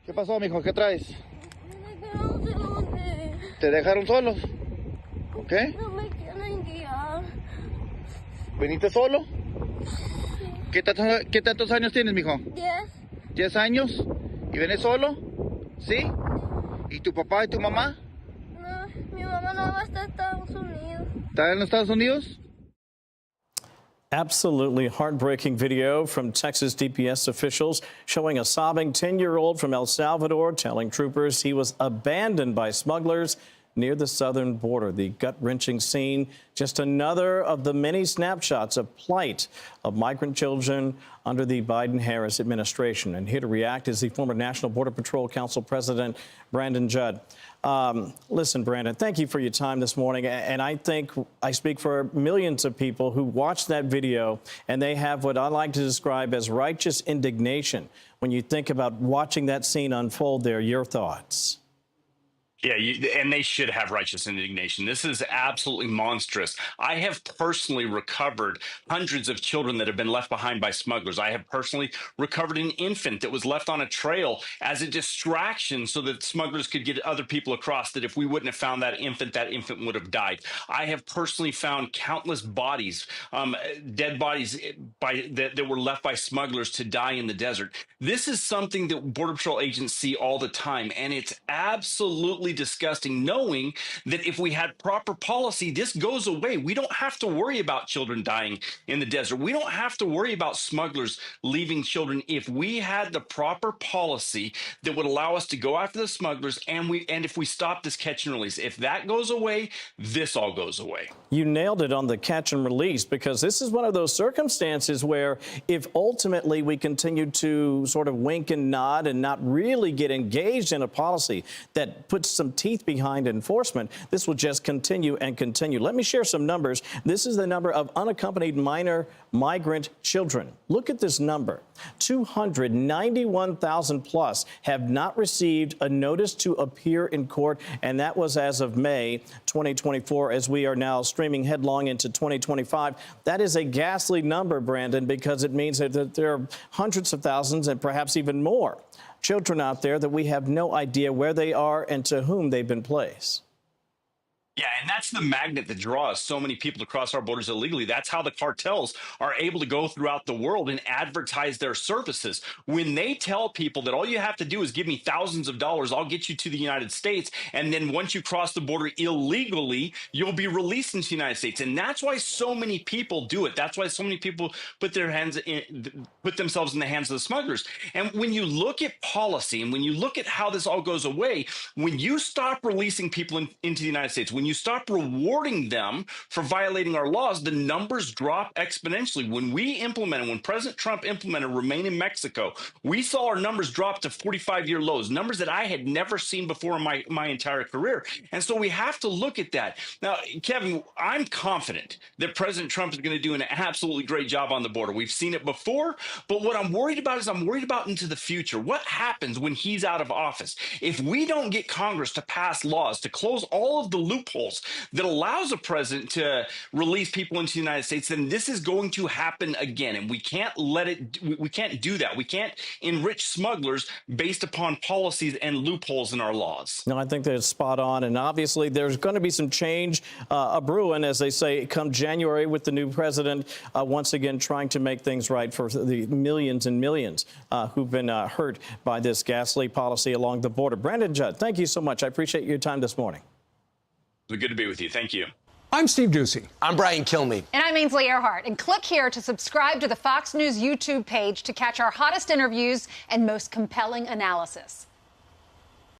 ¿Qué pasó, mijo? ¿Qué traes? ¿Te dejaron solos? ¿Ok? No me quieren guiar. ¿Viniste solo? ¿Qué tantos años tienes, mijo? 10. 10 años. ¿Y vienes solo? ¿Sí? ¿Y tu papá y tu mamá? No, mi mamá no va hasta Estados Unidos. ¿Están en los Estados Unidos? Absolutely heartbreaking video from Texas DPS officials showing a sobbing 10-year-old from El Salvador telling troopers he was abandoned by smugglers near the southern border. The gut-wrenching scene, just another of the many snapshots of plight of migrant children under the Biden-Harris administration. And here to react is the former National Border Patrol Council President, Brandon Judd. Listen, Brandon, thank you for your time this morning. And I think I speak for millions of people who watch that video, and they have what I like to describe as righteous indignation when you think about watching that scene unfold there. Your thoughts? Yeah, and they should have righteous indignation. This is absolutely monstrous. I have personally recovered hundreds of children that have been left behind by smugglers. I have personally recovered an infant that was left on a trail as a distraction so that smugglers could get other people across, that if we wouldn't have found that infant would have died. I have personally found countless bodies, dead bodies that were left by smugglers to die in the desert. This is something that Border Patrol agents see all the time, and it's absolutely disgusting knowing that if we had proper policy, this goes away. We don't have to worry about children dying in the desert. We don't have to worry about smugglers leaving children if we had the proper policy that would allow us to go after the smugglers, and if we stop this catch and release. If that goes away, this all goes away. You nailed it on the catch and release, because this is one of those circumstances where if ultimately we continue to sort of wink and nod and not really get engaged in a policy that puts some teeth behind enforcement, this will just continue and continue. Let me share some numbers. This is the number of unaccompanied minor migrant children. Look at this number. 291,000 plus have not received a notice to appear in court, and that was as of May 2024, as we are now streaming headlong into 2025. That is a ghastly number, Brandon, because it means that there are hundreds of thousands and perhaps even more children out there that we have no idea where they are and to whom they've been placed. Yeah, and that's the magnet that draws so many people across our borders illegally. That's how the cartels are able to go throughout the world and advertise their services. When they tell people that all you have to do is give me thousands of dollars, I'll get you to the United States, and then once you cross the border illegally, you'll be released into the United States. And that's why so many people do it. That's why so many people put themselves in the hands of the smugglers. And when you look at policy and when you look at how this all goes away, when you stop releasing people into the United States, when you stop rewarding them for violating our laws, the numbers drop exponentially. When President Trump implemented Remain in Mexico, we saw our numbers drop to 45-year lows, numbers that I had never seen before in my entire career. And so we have to look at that. Now, Kevin, I'm confident that President Trump is going to do an absolutely great job on the border. We've seen it before, but what I'm worried about is I'm worried about into the future. What happens when he's out of office? If we don't get Congress to pass laws to close all of the loopholes that allows a president to release people into the United States, then this is going to happen again. And we can't we can't do that. We can't enrich smugglers based upon policies and loopholes in our laws. No, I think that's spot on. And obviously there's going to be some change brewing, as they say, come January with the new president once again trying to make things right for the millions and millions who've been hurt by this ghastly policy along the border. Brandon Judd, thank you so much. I appreciate your time this morning. Good to be with you. Thank you. I'm Steve Ducey. I'm Brian Kilmeade. And I'm Ainsley Earhart. And click here to subscribe to the Fox News YouTube page to catch our hottest interviews and most compelling analysis.